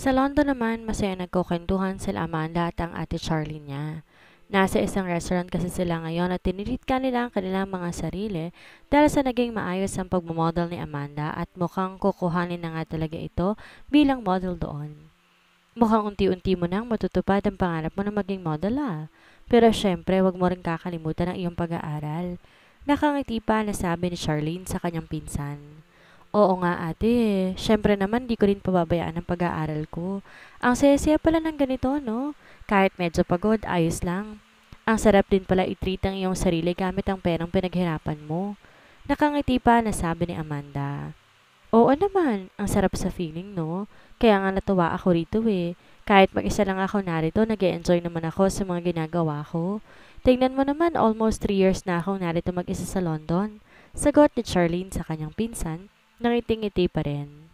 Sa London naman, masaya nagkukwentuhan sila Amanda at ang ate Charlie niya. Nasa isang restaurant kasi sila ngayon at tinitit ka nila ang kanilang mga sarili dahil sa naging maayos ang pagmamodel ni Amanda at mukhang kukuhanin na nga talaga ito bilang model doon. Mukhang unti-unti mo nang matutupad ang pangarap mo na maging model Pero syempre, wag mo rin kakalimutan ang iyong pag-aaral. Nakangiti pa na sabi ni Charlene sa kanyang pinsan. Oo nga ate, syempre naman di ko rin pababayaan ang pag-aaral ko. Ang saya-saya pala ng ganito, no? Kahit medyo pagod, ayos lang. Ang sarap din pala i-treat ang iyong sarili gamit ang perang pinaghirapan mo. Nakangiti pa na sabi ni Amanda. Oo naman, ang sarap sa feeling, no? Kaya nga natuwa ako rito Kahit mag-isa lang ako narito, nag enjoy naman ako sa mga ginagawa ko. Tingnan mo naman, almost 3 years na akong narito mag-isa sa London. Sagot ni Charlene sa kanyang pinsan, nangiting-ngiti pa rin.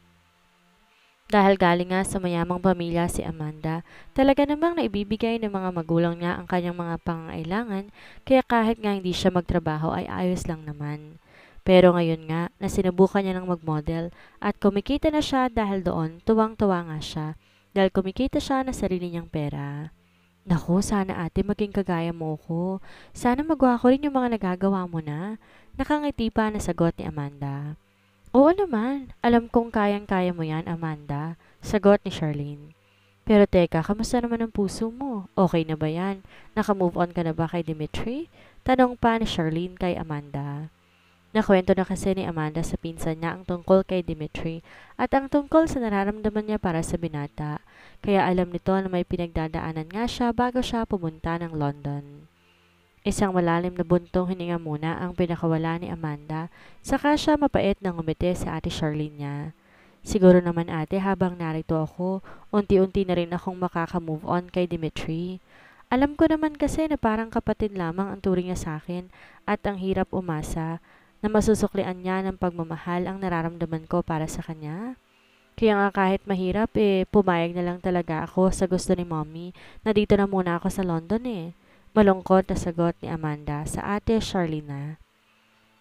Dahil galing nga sa mayamang pamilya si Amanda, talaga namang naibibigay ng mga magulang niya ang kanyang mga pangangailangan, kaya kahit nga hindi siya magtrabaho ay ayos lang naman. Pero ngayon nga, na sinubukan niya ng mag-model at kumikita na siya dahil doon, tuwang-tuwa nga siya dahil kumikita siya ng sarili niyang pera. Naku, sana ate maging kagaya mo ko. Sana magawa ko rin yung mga nagagawa mo na. Nakangiti pa na sagot ni Amanda. Oo naman, alam kong kayang-kaya mo yan, Amanda. Sagot ni Charlene. Pero teka, kamusta naman ang puso mo? Okay na ba yan? Naka-move on ka na ba kay Dimitri? Tanong pa ni Charlene kay Amanda. Nakwento na kasi ni Amanda sa pinsan niya ang tungkol kay Dimitri at ang tungkol sa nararamdaman niya para sa binata. Kaya alam nito na may pinagdadaanan nga siya bago siya pumunta ng London. Isang malalim na buntong hininga muna ang pinakawala ni Amanda, saka siya mapait na ngumiti sa ate Charlene niya. Siguro naman ate habang narito ako, unti-unti na rin akong makaka-move on kay Dimitri. Alam ko naman kasi na parang kapatid lamang ang turing niya sa akin at ang hirap umasa na masusuklian niya ng pagmamahal ang nararamdaman ko para sa kanya. Kaya nga kahit mahirap pumayag na lang talaga ako sa gusto ni mommy na dito na muna ako sa London Malungkot na sagot ni Amanda sa ate Charlene.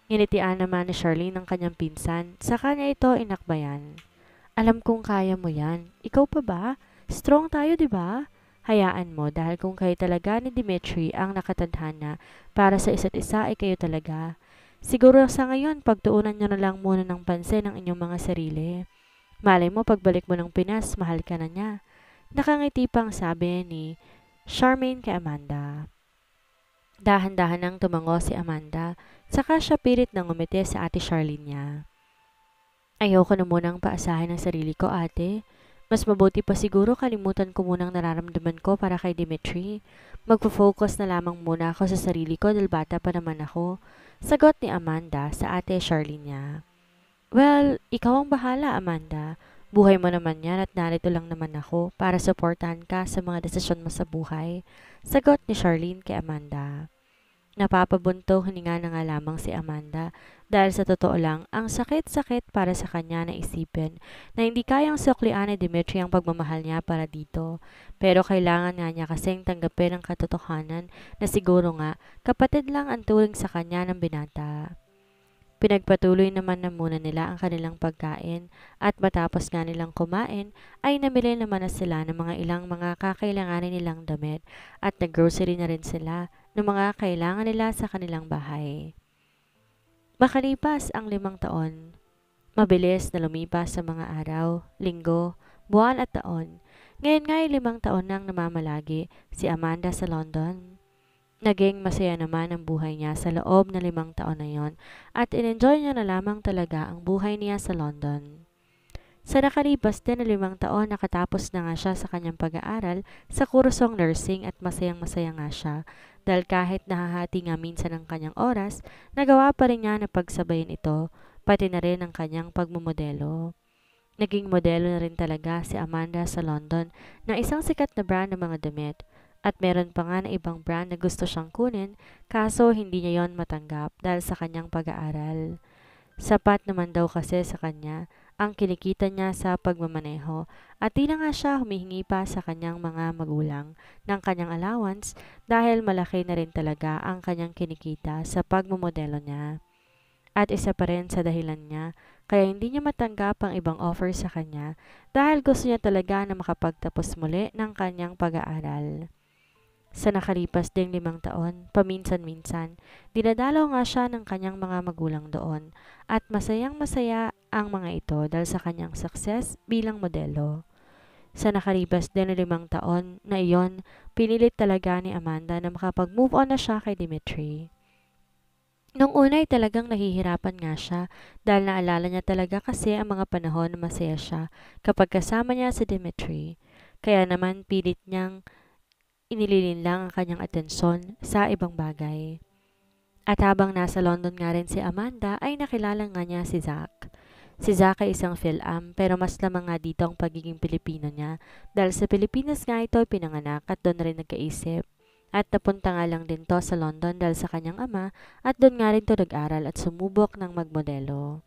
Initian naman ni Charlene ang kanyang pinsan, sa kanya ito inakbayan. Alam kong kaya mo yan. Ikaw pa ba? Strong tayo, di ba? Hayaan mo dahil kung kayo talaga ni Dimitri ang nakatadhana para sa isa't isa ay kayo talaga. Siguro sa ngayon, pagtuunan nyo na lang muna ng pansin ang inyong mga sarili. Malay mo, pagbalik mo ng Pinas, mahal ka na niya. Nakangiti pang sabi ni Charmaine kay Amanda. Dahan-dahan nang tumango si Amanda, saka siya pilit na ngumiti sa ate Charlene niya. Ayoko na munang paasahin ang sarili ko, ate. Mas mabuti pa siguro kalimutan ko munang nararamdaman ko para kay Dimitri. Magpo-focus na lamang muna ako sa sarili ko dahil bata pa naman ako. Sagot ni Amanda sa ate Charlene niya. Well, ikaw ang bahala, Amanda. Buhay mo naman yan at narito lang naman ako para suportahan ka sa mga desisyon mo sa buhay. Sagot ni Charlene kay Amanda. Napapabuntong hininga na nga lamang si Amanda dahil sa totoo lang ang sakit-sakit para sa kanya na isipin na hindi kayang suklian ni Dimitri ang pagmamahal niya para dito. Pero kailangan nga niya kasing tanggapin ang katotohanan na siguro nga kapatid lang ang turing sa kanya ng binata. Pinagpatuloy naman na muna nila ang kanilang pagkain at matapos nga nilang kumain ay namili naman na sila ng mga ilang mga kakailanganin nilang damit at nag-grocery na rin sila ng mga kailangan nila sa kanilang bahay. Makalipas ang 5 taon, mabilis na lumipas sa mga araw, linggo, buwan at taon. Ngayon nga ay 5 taon nang namamalagi si Amanda sa London. Naging masaya naman ang buhay niya sa loob ng 5 taon na yon at in-enjoy niya na lamang talaga ang buhay niya sa London. Sa nakalipas din na 5 taon, nakatapos na nga siya sa kanyang pag-aaral sa kursong nursing at masayang-masaya nga siya dahil kahit nahahati nga minsan ang kanyang oras, nagawa pa rin niya na pagsabayin ito, pati na rin ang kanyang pagmumodelo. Naging modelo na rin talaga si Amanda sa London ng isang sikat na brand ng mga damit. At meron pa nga na ibang brand na gusto siyang kunin, kaso hindi niya yon matanggap dahil sa kanyang pag-aaral. Sapat naman daw kasi sa kanya ang kinikita niya sa pagmamaneho at di na nga siya humihingi pa sa kanyang mga magulang ng kanyang allowance dahil malaki na rin talaga ang kanyang kinikita sa pagmamodelo niya. At isa pa rin sa dahilan niya, kaya hindi niya matanggap ang ibang offer sa kanya dahil gusto niya talaga na makapagtapos muli ng kanyang pag-aaral. Sa nakalipas ding 5 taon, paminsan-minsan, dinadalaw nga siya ng kanyang mga magulang doon at masayang masaya ang mga ito dahil sa kanyang success bilang modelo. Sa nakalipas din na 5 taon na iyon, pinilit talaga ni Amanda na makapag-move on na siya kay Dimitri. Nung una ay talagang nahihirapan nga siya dahil naalala niya talaga kasi ang mga panahon na masaya siya kapag kasama niya si Dimitri. Kaya naman pilit niyang inililin lang ang kanyang atensyon sa ibang bagay. At habang nasa London nga rin si Amanda ay nakilala nga niya si Zack. Si Zack ay isang Phil-Am pero mas lamang nga dito ang pagiging Pilipino niya dahil sa Pilipinas nga ito ay pinanganak at doon rin nagkaisip. At napunta nga lang din to sa London dahil sa kanyang ama at doon nga rin to nag-aral at sumubok ng magmodelo.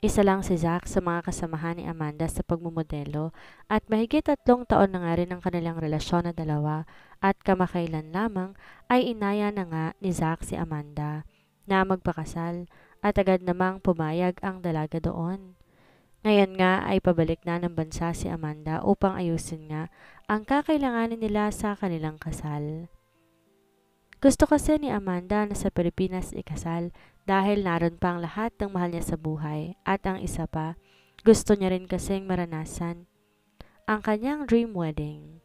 Isa lang si Zack sa mga kasamahan ni Amanda sa pagmumodelo at mahigit 3 taon na nga rin ang kanilang relasyon na dalawa at kamakailan lamang ay inaya na nga ni Zack si Amanda na magpakasal at agad namang pumayag ang dalaga doon. Ngayon nga ay pabalik na ng bansa si Amanda upang ayusin nga ang kakailanganin nila sa kanilang kasal. Gusto kasi ni Amanda na sa Pilipinas ikasal dahil naroon pa ang lahat ng mahal niya sa buhay at ang isa pa, gusto niya rin kasing maranasan ang kanyang dream wedding.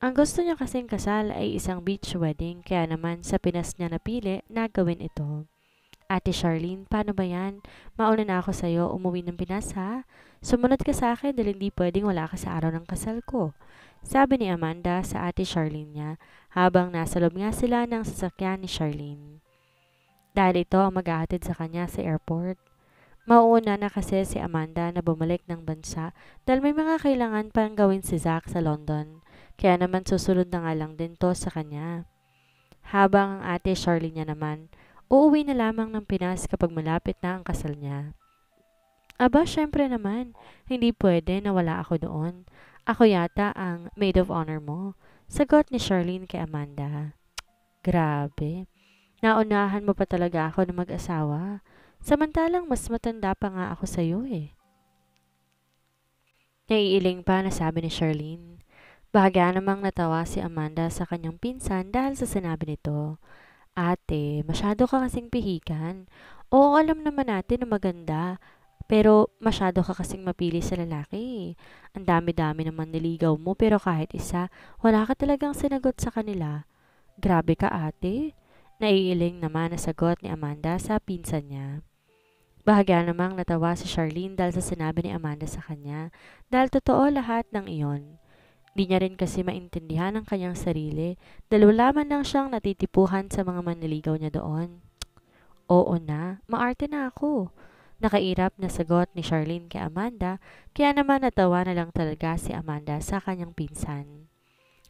Ang gusto niya kasing kasal ay isang beach wedding kaya naman sa Pinas niya napili na gawin ito. Ate Charlene, paano ba yan? Mauna na ako sa'yo, umuwi ng Pinas ha? Sumunod ka sa akin dahil hindi pwedeng wala ka sa araw ng kasal ko. Sabi ni Amanda sa ate Charlene niya habang nasa loob nga sila ng sasakyan ni Charlene. Dahil ito ang maghahatid sa kanya sa airport. Mauuna na kasi si Amanda na bumalik ng bansa dahil may mga kailangan pang gawin si Zack sa London. Kaya naman susunod na nga lang din to sa kanya. Habang ang ate Charlene niya naman, uuwi na lamang ng Pinas kapag malapit na ang kasal niya. Aba, syempre naman, hindi pwede na wala ako doon. Ako yata ang maid of honor mo. Sagot ni Charlene kay Amanda. Grabe, naunahan mo pa talaga ako na mag-asawa. Samantalang mas matanda pa nga ako sa'yo eh. Naiiling pa na sabi ni Charlene. Bahagya namang natawa si Amanda sa kanyang pinsan dahil sa sinabi nito. Ate, masyado ka kasing pihikan. Oo, alam naman natin na maganda. Pero masyado ka kasing mapili sa lalaki. Ang dami-dami naman niligaw mo pero kahit isa, wala ka talagang sinagot sa kanila. Grabe ka ate. Naiiling naman na sagot ni Amanda sa pinsan niya. Bahagya namang natawa si Charlene dahil sa sinabi ni Amanda sa kanya dahil totoo lahat ng iyon. Di niya rin kasi maintindihan ang kanyang sarili dahil wala man lang siyang natitipuhan sa mga manliligaw niya doon. Oo na, maarte na ako. Nakairap na sagot ni Charlene kay Amanda kaya naman natawa na lang talaga si Amanda sa kanyang pinsan.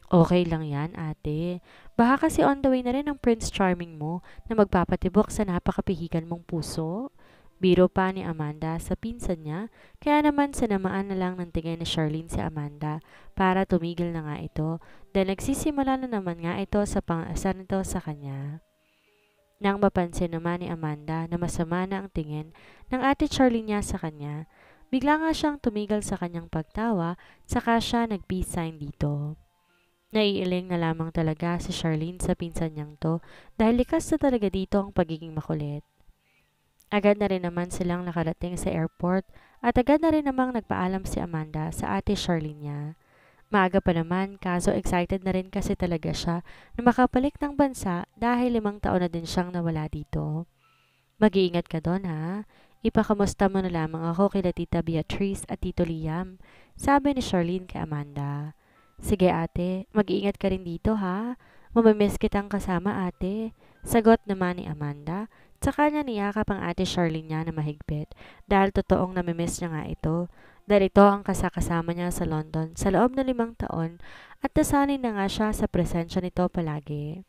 Okay lang yan ate. Baka kasi on the way na rin ang Prince Charming mo na magpapatibok sa napakapihikan mong puso. Biro pa ni Amanda sa pinsan niya, kaya naman sinamaan na lang ng tingin ni Charlene si Amanda para tumigil na nga ito dahil nagsisimula na naman nga ito sa pang-asar nito sa kanya. Nang mapansin naman ni Amanda na masama na ang tingin ng ate Charlene niya sa kanya, bigla nga siyang tumigil sa kanyang pagtawa saka siya nag-peace sign dito. Naiiling na lamang talaga si Charlene sa pinsan niyang to dahil likas na talaga dito ang pagiging makulit. Agad na rin naman silang nakarating sa airport at agad na rin namang nagpaalam si Amanda sa ate Charlene niya. Maaga pa naman kaso excited na rin kasi talaga siya na makabalik ng bansa dahil 5 taon na din siyang nawala dito. Mag-iingat ka doon ha. Ipakamusta mo na lamang ako kila Tita Beatrice at Tito Liam, sabi ni Charlene kay Amanda. Sige ate, mag-iingat ka rin dito ha. Mamimiss kitang kasama ate, sagot naman ni Amanda. Tsaka niya niyakap ang ate Charlene niya na mahigpit dahil totoong namimiss niya nga ito. Dahil ito ang kasakasama niya sa London sa loob ng 5 taon at nasanay na nga siya sa presensya nito palagi.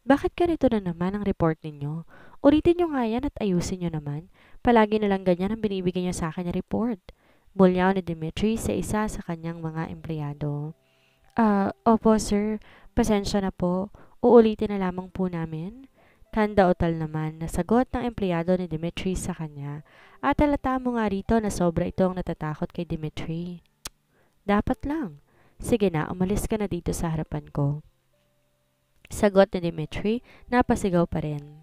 Bakit ganito na naman ang report ninyo? Ulitin niyo nga yan at ayusin niyo naman. Palagi na lang ganyan ang binibigay niyo sa akin na report. Bulyaw ni Dimitri sa isa sa kanyang mga empleyado. Opo sir, pasensya na po. Uulitin na lamang po namin. Kandautal naman na sagot ng empleyado ni Dimitri sa kanya at halata mo nga rito na sobra itong natatakot kay Dimitri. Dapat lang. Sige na, umalis ka na dito sa harapan ko. Sagot ni Dimitri, napasigaw pa rin.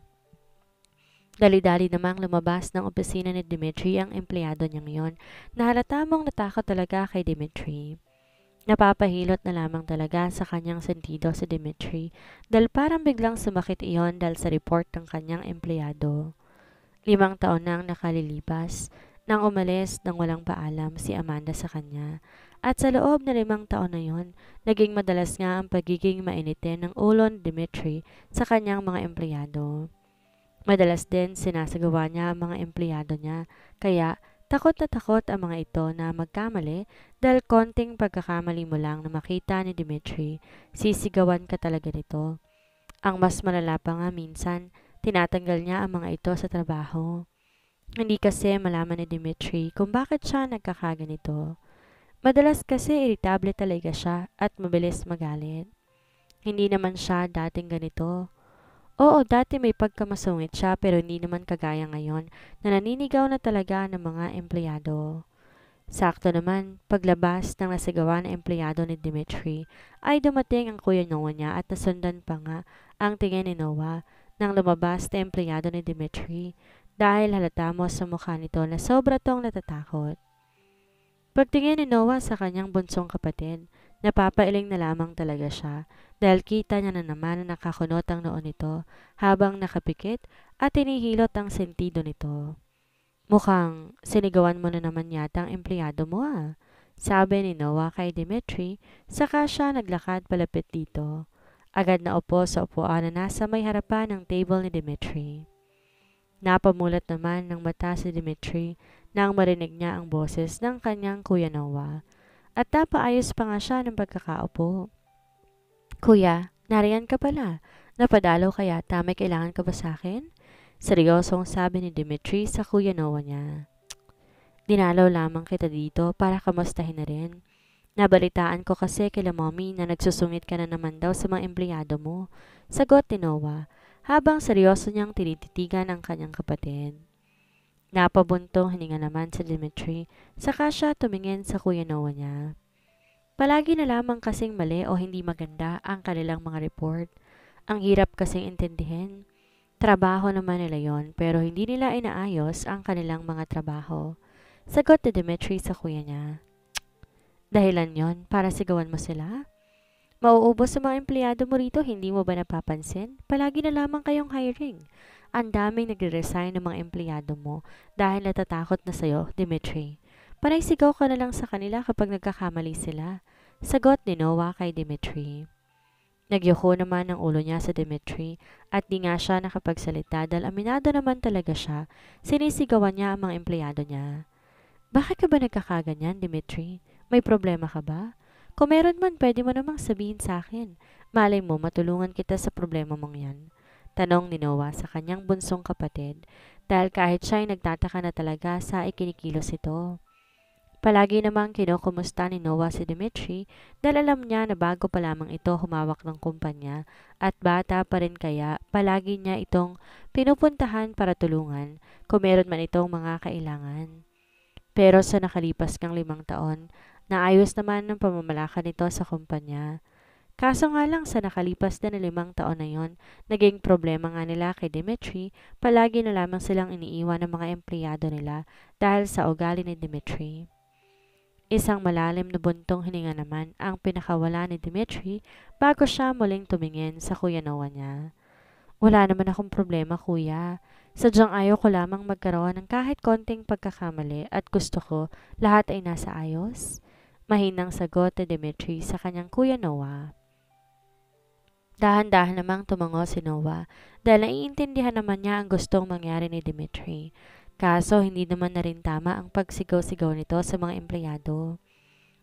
Dali-dali namang lumabas ng opisina ni Dimitri ang empleyado niya ngayon na halata mong natakot talaga kay Dimitri. Napapahilot na lamang talaga sa kanyang sentido si Dimitri dahil parang biglang sumakit iyon dahil sa report ng kanyang empleyado. 5 taon nang nakalilipas nang umalis nang walang paalam si Amanda sa kanya at sa loob na 5 taon na yon, naging madalas nga ang pagiging mainitin ng ulo ni Dimitri sa kanyang mga empleyado. Madalas din sinasagawa niya ang mga empleyado niya, kaya takot na takot ang mga ito na magkamali dahil konting pagkakamali mo lang na makita ni Dimitri, sisigawan ka talaga nito. Ang mas malala pa nga minsan, tinatanggal niya ang mga ito sa trabaho. Hindi kasi malaman ni Dimitri kung bakit siya nagkakaganito. Madalas kasi irritable talaga siya at mabilis magalit. Hindi naman siya dating ganito. Oo, dati may pagkamasungit siya pero hindi naman kagaya ngayon na naninigaw na talaga ng mga empleyado. Sakto naman, paglabas ng nasigawa na empleyado ni Dimitri ay dumating ang kuya Noah niya at nasundan pa nga ang tingin ni Noah nang lumabas na empleyado ni Dimitri dahil halata mo sa mukha nito na sobra tong natatakot. Pagtingin ni Noah sa kanyang bunsong kapatid, napapailing na lamang talaga siya dahil kita niya na naman na nakakunot ang noo nito habang nakapikit at tinihilot ang sentido nito. Mukhang sinigawan mo na naman yata ang empleyado mo sabi ni Noah kay Dimitri, saka siya naglakad palapit dito. Agad na upo sa upuan na nasa may harapan ng table ni Dimitri. Napamulat naman ng mata si Dimitri nang marinig niya ang boses ng kanyang kuya Noah at napaayos pa nga siya ng pagkakaupo. Kuya, nariyan ka pala. Napadalaw ka yata, may kailangan ka ba sa akin? Seryosong sabi ni Dimitri sa kuya Noah niya. Dinalaw lamang kita dito para kamustahin na rin. Nabalitaan ko kasi kila mommy na nagsusungit ka na naman daw sa mga empleyado mo. Sagot ni Noah habang seryoso niyang tinititigan ang kanyang kapatid. Napabuntong hininga naman si Dimitri, saka siya tumingin sa kuya Noah niya. Palagi na lamang kasing mali o hindi maganda ang kanilang mga report. Ang hirap kasing intindihin. Trabaho naman nila yon pero hindi nila inaayos ang kanilang mga trabaho. Sagot ni Dimitri sa kuya niya. Dahilan yon para sigawan mo sila? Mauubos sa mga empleyado mo rito, hindi mo ba napapansin? Palagi na lamang kayong hiring. Ang daming nagre-resign ng mga empleyado mo dahil natatakot na sa'yo, Dimitri. Panay sigaw ka na lang sa kanila kapag nagkakamali sila. Sagot ni Noah kay Dimitri. Nagyuko naman ang ulo niya sa Dimitri at di nga siya nakapagsalita dahil aminado naman talaga siya, sinisigawan niya ang mga empleyado niya. Bakit ka ba nagkakaganyan, Dimitri? May problema ka ba? Kung meron man, pwede mo namang sabihin sa akin. Malay mo, matulungan kita sa problema mong yan. Tanong ni Noah sa kanyang bunsong kapatid dahil kahit siya ay nagtataka na talaga sa ikinikilos ito. Palagi namang kinukumusta ni Noah si Dimitri dahil alam niya na bago pa lamang ito humawak ng kumpanya at bata pa rin kaya palagi niya itong pinupuntahan para tulungan kung meron man itong mga kailangan. Pero sa nakalipas kang 5 taon, naayos naman ng pamamalakad nito sa kumpanya. Kaso nga lang sa nakalipas na 5 taon na yon, naging problema nga nila kay Dimitri, palagi na lamang silang iniiwan ng mga empleyado nila dahil sa ugali ni Dimitri. Isang malalim na buntong hininga naman ang pinakawala ni Dimitri bago siya muling tumingin sa kuya Noah niya. Wala naman akong problema, kuya. Sadyang ayaw ko lamang magkaroon ng kahit konting pagkakamali at gusto ko lahat ay nasa ayos. Mahinang sagot ni Dimitri sa kanyang kuya Noah. Dahan-dahan namang tumango si Noah dahil naiintindihan naman niya ang gustong mangyari ni Dimitri. Kaso hindi naman na rin tama ang pagsigaw-sigaw nito sa mga empleyado.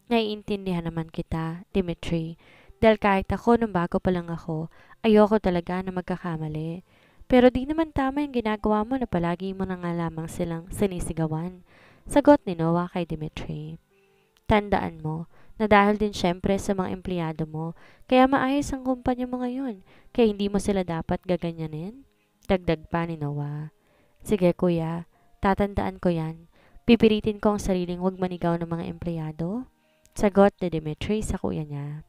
Naiintindihan naman kita, Dimitri, dahil kahit ako nung bago pa lang ako, ayoko talaga na magkakamali. Pero di naman tama yung ginagawa mo na palagi mo na nga lamang silang sinisigawan. Sagot ni Noah kay Dimitri. Tandaan mo na dahil din syempre sa mga empleyado mo, kaya maayos ang kumpanya mo ngayon, kaya hindi mo sila dapat gaganyanin. Dagdag pa ni Noah. Sige kuya, tatandaan ko yan. Pipilitin ko ang sariling huwag manigaw ng mga empleyado. Sagot ni Dimitri sa kuya niya.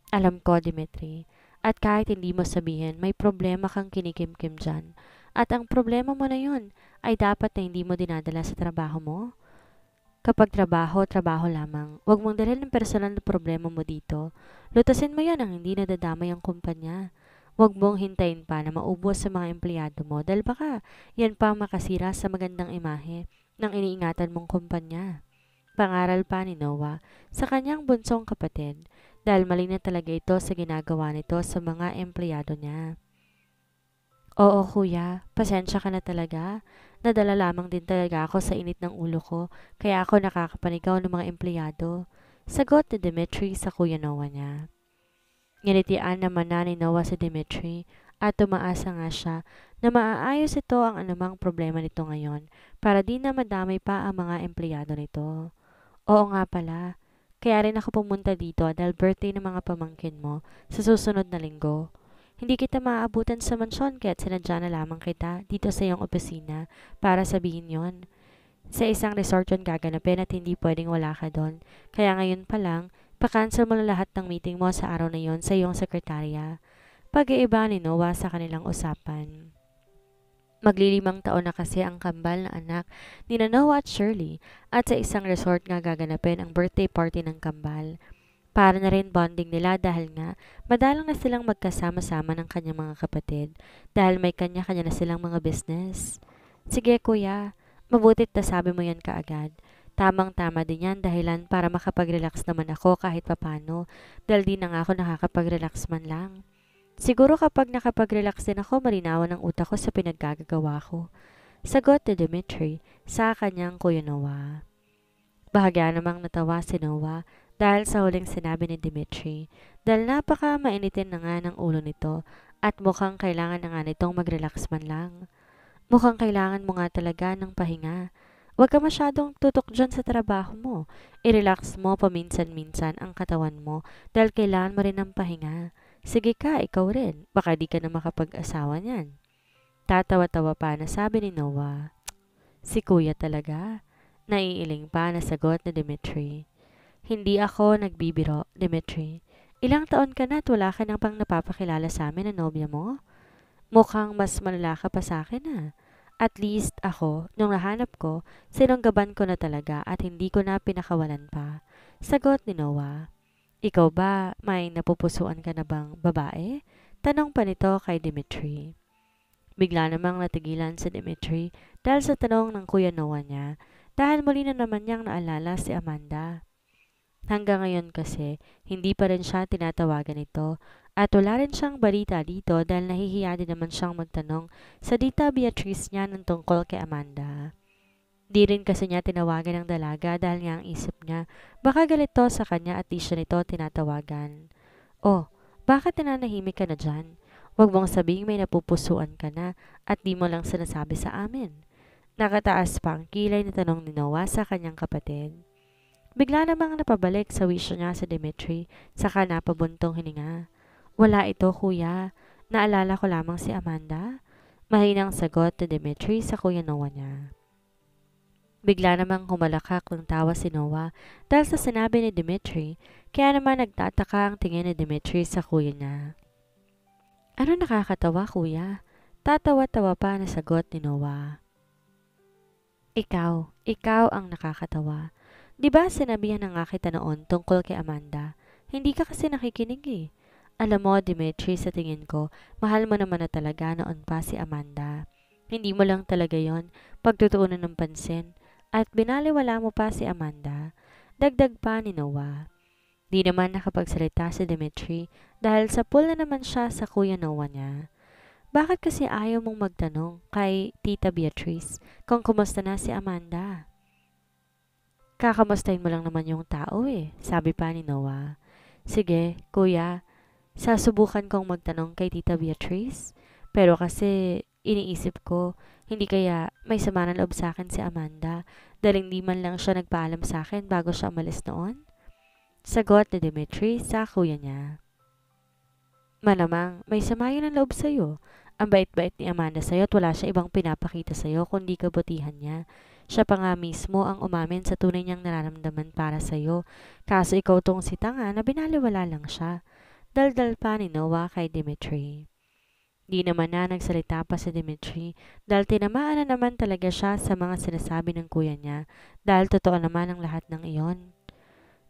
Alam ko, Dimitri. At kahit hindi mo sabihin, may problema kang kinikimkim dyan. At ang problema mo na yun ay dapat na hindi mo dinadala sa trabaho mo. Kapag trabaho, trabaho lamang. Huwag mong dalhin ang personal na problema mo dito. Lutasin mo yan ang hindi nadadamay ang kumpanya. Huwag mong hintayin pa na maubos sa mga empleyado mo dahil baka yan pa ang makasira sa magandang imahe ng iniingatan mong kumpanya. Pangaral pa ni Noah sa kanyang bunsong kapatid dahil mali na talaga ito sa ginagawa nito sa mga empleyado niya. Oo kuya, pasensya ka na talaga. Nadala lamang din talaga ako sa init ng ulo ko, kaya ako nakakapanigaw ng mga empleyado. Sagot ni Dimitri sa kuya Noah niya. Nginitian naman na ni Noah si Dimitri at tumaasa nga siya na maaayos ito ang anumang problema nito ngayon para di na madamay pa ang mga empleyado nito. Oo nga pala, kaya rin ako pumunta dito dahil birthday ng mga pamangkin mo sa susunod na linggo. Hindi kita maaabutan sa mansyon kaya't sinadya na lamang kita dito sa iyong opisina para sabihin yon. Sa isang resort yon gaganapin at hindi pwedeng wala ka doon. Kaya ngayon pa lang, pa-cancel mo na lahat ng meeting mo sa araw na yon sa iyong sekretarya. Pag-iiba ni Noah sa kanilang usapan. Maglilimang taon na kasi ang kambal na anak ni Noah at Shirley at sa isang resort nga gaganapin ang birthday party ng kambal. Para na rin bonding nila dahil nga madalang na silang magkasama-sama ng kanyang mga kapatid dahil may kanya-kanya na silang mga business. Sige kuya, mabutit na sabi mo yan kaagad. Tamang-tama din yan dahilan para makapag-relax naman ako kahit papano dahil di na nga ako nakakapag-relax man lang. Siguro kapag nakapag-relax din ako, marinawan ang utak ko sa pinaggagawa ko. Sagot ni Dimitri sa kanyang kuya Noah. Bahagya namang natawa si Noah dahil sa huling sinabi ni Dimitri dahil napaka mainitin na nga ng ulo nito at mukhang kailangan na nga nitong mag-relax man lang. Mukhang kailangan mo nga talaga ng pahinga. Huwag ka masyadong tutok dyan sa trabaho mo. I-relax mo paminsan-minsan ang katawan mo dahil kailangan mo rin ng pahinga. Sige ka, ikaw rin. Baka di ka na makapag-asawa niyan. Tatawa-tawa pa na sabi ni Noah. Si kuya talaga. Naiiling pa na sagot ni Dimitri. Hindi ako nagbibiro, Dimitri. Ilang taon ka na at wala ka nang pang napapakilala sa amin na nobya mo? Mukhang mas malala ka pa sa akin na. At least ako, nung nahanap ko, sinunggaban ko na talaga at hindi ko na pinakawalan pa. Sagot ni Noah. Ikaw ba, may napupusuan ka na bang babae? Tanong pa nito kay Dimitri. Bigla namang natigilan si Dimitri dahil sa tanong ng kuya Noah niya dahil muli na naman niyang naalala si Amanda. Hanggang ngayon kasi, hindi pa rin siya tinatawagan ito at wala rin siyang balita dito dahil nahihiya din naman siyang magtanong sa Tita Beatrice niya ng tungkol kay Amanda. Di rin kasi niya tinawagan ng dalaga dahil nga ang isip niya baka galito sa kanya at di siya nito tinatawagan. Oh, bakit nananahimik ka na dyan? Huwag mong sabihing may napupusuan ka na at di mo lang sinasabi sa amin. Nakataas pa ang kilay na tanong ni Noah sa kanyang kapatid. Bigla namang napabalik sa wisyo niya sa Dimitri, saka napabuntong hininga. Wala ito, kuya. Naalala ko lamang si Amanda. Mahinang sagot ni Dimitri sa kuya Noah niya. Bigla namang humalakak ng tawa si Noah dahil sa sinabi ni Dimitri, kaya naman nagtataka ang tingin ni Dimitri sa kuya niya. Ano nakakatawa, kuya? Tatawa-tawa pa na sagot ni Noah. Ikaw ang nakakatawa. Diba sinabihan na nga kita noon tungkol kay Amanda? Hindi ka kasi nakikinig eh. Alam mo, Dimitri, sa tingin ko, mahal mo naman na talaga noon pa si Amanda. Hindi mo lang talaga yon pagtutuunan ng pansin at binaliwala mo pa si Amanda. Dagdag pa ni Noah. Di naman nakapagsalita si Dimitri dahil sa pool na naman siya sa kuya Noah niya. Bakit kasi ayaw mong magtanong kay Tita Beatrice kung kumusta na si Amanda? Kakamustahin mo lang naman yung tao eh, sabi pa ni Noah. Sige, kuya, sasubukan kong magtanong kay Tita Beatrice. Pero kasi iniisip ko, hindi kaya may sama ng loob sa akin si Amanda dahil hindi man lang siya nagpaalam sa akin bago siya umalis noon? Sagot ni Dimitri sa kuya niya. Malamang may sama yun ng loob sa'yo Ang bait-bait ni Amanda sa'yo at wala siya ibang pinapakita sa'yo kundi kabutihan niya. Siya pa nga mismo ang umamin sa tunay niyang nararamdaman para sa'yo. Kaso ikaw tong si tanga na binaliwala lang siya. Daldal pa ni Noah kay Dimitri. Di naman na nagsalita pa si Dimitri dahil tinamaan na naman talaga siya sa mga sinasabi ng kuya niya dahil totoo naman ang lahat ng iyon.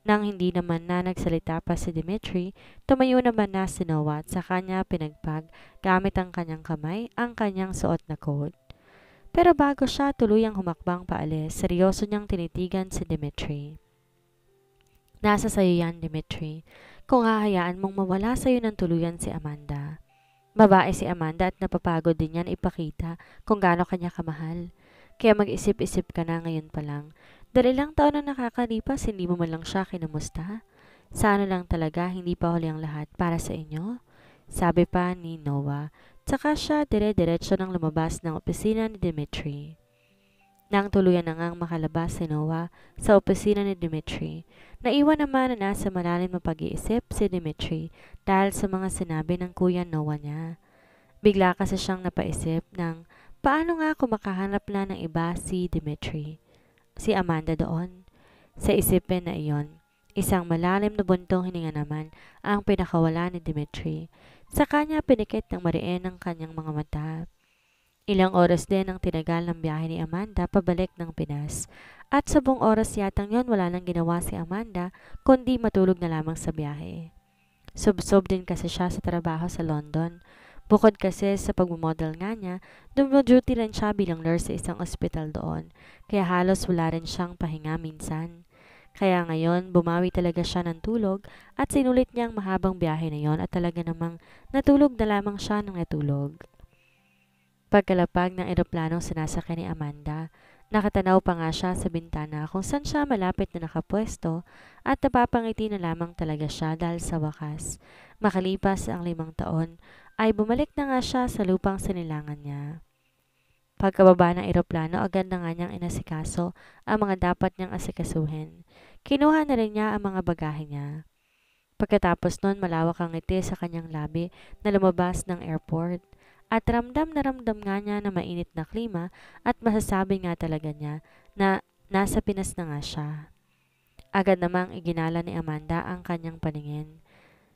Nang hindi naman na nagsalita pa si Dimitri, tumayo naman na si Noah at sa kanya pinagpag gamit ang kanyang kamay ang kanyang suot na coat. Pero bago siya tuluyang humakbang paalis, seryoso niyang tinitigan si Dimitri. Nasa sayo yan, Dimitri. Kung hahayaan mong mawala sayo ng tuluyan si Amanda. Babae si Amanda at napapagod din yan ipakita kung gaano kanya kamahal. Kaya mag-isip-isip ka na ngayon pa lang. Dahil ilang taon na nakakalipas, hindi mo man lang siya kinamusta. Sana lang talaga hindi pa huli ang lahat para sa inyo? Sabi pa ni Noah. Tsaka siya dire-diretso ng lumabas ng opisina ni Dimitri. Nang tuluyan na ngang makalabas si Noah sa opisina ni Dimitri, naiwan naman na nasa malalim na pag-iisip si Dimitri dahil sa mga sinabi ng kuya Noah niya. Bigla kasi siyang napaisip ng paano nga kung makahanap na ng iba si Dimitri, si Amanda doon. Sa isipin na iyon, isang malalim na buntong hininga naman ang pinakawala ni Dimitri. Sa kanya pinikit ng mariin ang kanyang mga mata. Ilang oras din ang tinagal ng biyahe ni Amanda pabalik ng Pinas. At sa buong oras yatang yon wala nang ginawa si Amanda kundi matulog na lamang sa biyahe. Subsob din kasi siya sa trabaho sa London. Bukod kasi sa pagmamodel nga niya, duty rin siya bilang nurse sa isang ospital doon. Kaya halos wala rin siyang pahinga minsan. Kaya ngayon, bumawi talaga siya ng tulog at sinulit niyang mahabang biyahe na yon at talaga namang natulog na lamang siya ng natulog. Pagkalapag ng eroplanong sinasakyan ni Amanda, nakatanaw pa nga siya sa bintana kung saan siya malapit na nakapwesto at napapangiti na lamang talaga siya dahil sa wakas. Makalipas ang 5 taon, ay bumalik na nga siya sa lupang sinilangan niya. Pagkababa ng eroplano, agad na nga niyang inasikaso ang mga dapat niyang asikasuhin. Kinuha na rin niya ang mga bagahe niya. Pagkatapos nun, malawak ang ngiti sa kanyang labi na lumabas ng airport. At ramdam na ramdam nga niya na mainit na klima at masasabi nga talaga niya na nasa Pinas na nga siya. Agad namang iginala ni Amanda ang kanyang paningin.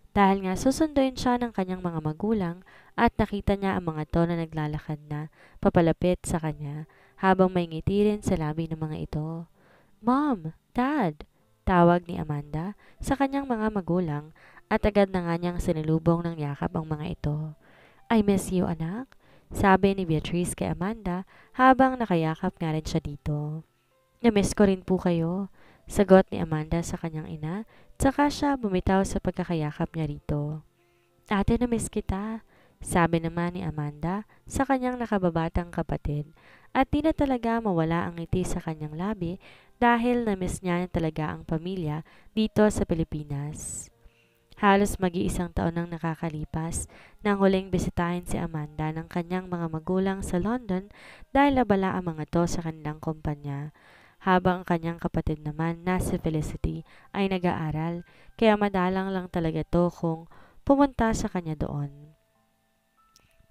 Dahil nga susunduin siya ng kanyang mga magulang at nakita niya ang mga to na naglalakad na papalapit sa kanya habang may ngiti rin sa labi ng mga ito. Mom! Dad! Tawag ni Amanda sa kanyang mga magulang at agad na nga niyang sinilubong ng yakap ang mga ito. I miss you, anak, sabi ni Beatrice kay Amanda habang nakayakap nga rin siya dito. Na-miss ko rin po kayo, sagot ni Amanda sa kanyang ina, tsaka siya bumitaw sa pagkakayakap niya rito. Ate, na-miss kita, sabi naman ni Amanda sa kanyang nakababatang kapatid at di na talaga mawala ang ngiti sa kanyang labi dahil na-miss niya talaga ang pamilya dito sa Pilipinas. Halos mag-iisang taon nang nakakalipas nang huling bisitahin si Amanda ng kanyang mga magulang sa London dahil abala ang mga to sa kanilang kumpanya. Habang ang kanyang kapatid naman na si Felicity ay nag-aaral, kaya madalang lang talaga to kung pumunta sa kanya doon.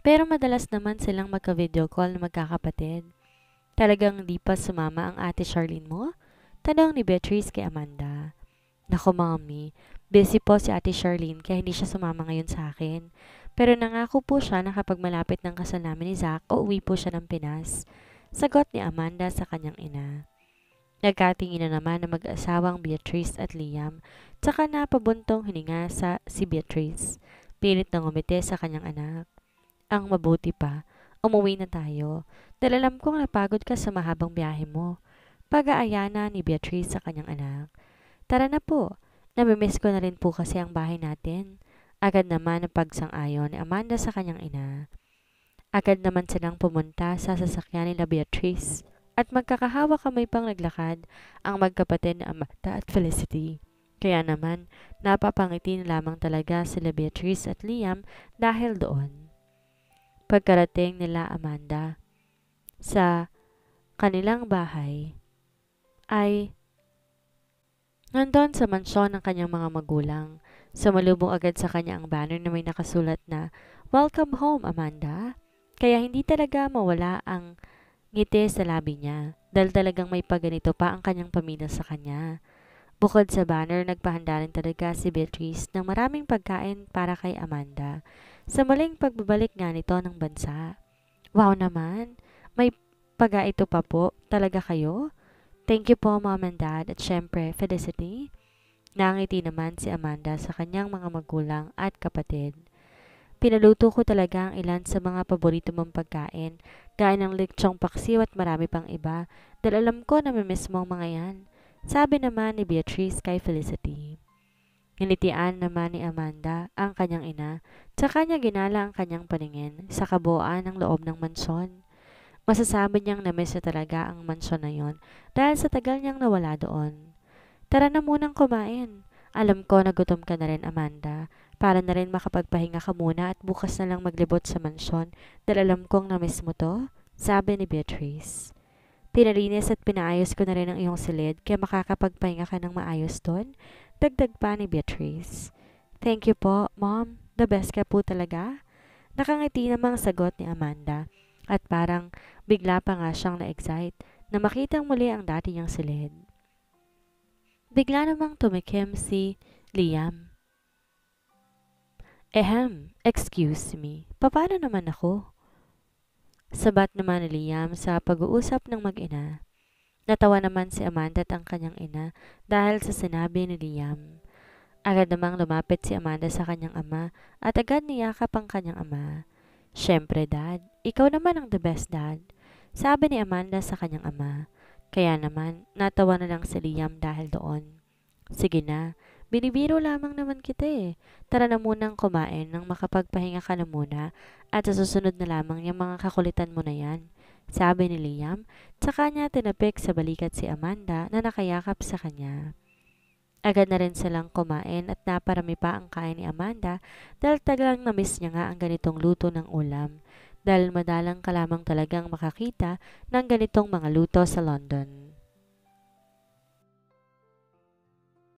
Pero madalas naman silang magka-video call na magkakapatid. Talagang di pa sumama ang ate Charlene mo? Tanong ni Beatrice kay Amanda. Nako, Mommy, busy po si ate Charlene kaya hindi siya sumama ngayon sa akin. Pero nangako po siya na kapag malapit ng kasal namin ni Zach, uuwi po siya ng Pinas. Sagot ni Amanda sa kanyang ina. Nagkatingin na naman ng mag-asawang Beatrice at Liam, tsaka napabuntong hininga sa si Beatrice. Pilit na ngumiti sa kanyang anak. Ang mabuti pa, umuwi na tayo. Dahil alam kong napagod ka sa mahabang biyahe mo. Pag-aaya na ni Beatrice sa kanyang anak. Tara na po, namimiss ko na rin po kasi ang bahay natin. Agad naman ang pagsang-ayon ni Amanda sa kanyang ina. Agad naman silang pumunta sa sasakyan nila Beatrice at magkakahawa kamay pang naglakad ang magkapatid na Amanda at Felicity. Kaya naman, napapangiti na lamang talaga sila Beatrice at Liam dahil doon. Pagkarating nila Amanda sa kanilang bahay, ay nandun sa mansyon ng kanyang mga magulang. Sumalubong agad sa kanya ang banner na may nakasulat na, Welcome home, Amanda. Kaya hindi talaga mawala ang ngiti sa labi niya dahil talagang may paganito pa ang kanyang pamilya sa kanya. Bukod sa banner, nagpahanda rin talaga si Beatrice ng maraming pagkain para kay Amanda sa muling pagbabalik nga nito ng bansa. Wow naman! May ito pa po talaga kayo? Thank you po, Mom and Dad, at syempre, Felicity. Nangiti naman si Amanda sa kanyang mga magulang at kapatid. Pinaluto ko talaga ang ilan sa mga paborito mong pagkain, gaya ng lechong paksiw at marami pang iba, dahil alam ko na mimiss mo ang mga yan. Sabi naman ni Beatrice kay Felicity. Nginitian naman ni Amanda ang kanyang ina, tsaka niya ginala ang kanyang paningin sa kabuuan ng loob ng mansyon. Masasabi niyang namiss na talaga ang mansyon na yon dahil sa tagal niyang nawala doon. Tara na munang kumain. Alam ko na gutom ka na rin, Amanda. Para na rin makapagpahinga ka muna at bukas na lang maglibot sa mansyon dahil alam kong namiss mo to, sabi ni Beatrice. Pinalinis at pinaayos ko na rin ang iyong silid kaya makakapagpahinga ka ng maayos doon, dagdag pa ni Beatrice. Thank you po, Mom. The best ka po talaga. Nakangiti namang sagot ni Amanda at parang bigla pa nga siyang na-excite na makitang muli ang dati niyang silid. Bigla namang tumikim si Liam. Excuse me. Paano naman ako? Sabat naman ni Liam sa pag-uusap ng mag-ina. Natawa naman si Amanda at ang kanyang ina dahil sa sinabi ni Liam. Agad namang lumapit si Amanda sa kanyang ama at agad niyakap ang kanyang ama. Siyempre, Dad, ikaw naman ang the best dad, sabi ni Amanda sa kanyang ama. Kaya naman, natawa na lang si Liam dahil doon. Sige na, binibiro lamang naman kita eh. Tara na munang kumain nang makapagpahinga ka na muna at sa susunod na lamang yung mga kakulitan mo na yan, sabi ni Liam, tsaka niya tinapik sa balikat si Amanda na nakayakap sa kanya. Agad na rin silang kumain at naparami pa ang kain ni Amanda dahil talagang namiss niya nga ang ganitong luto ng ulam dahil madalang ka lamang talagang makakita ng ganitong mga luto sa London.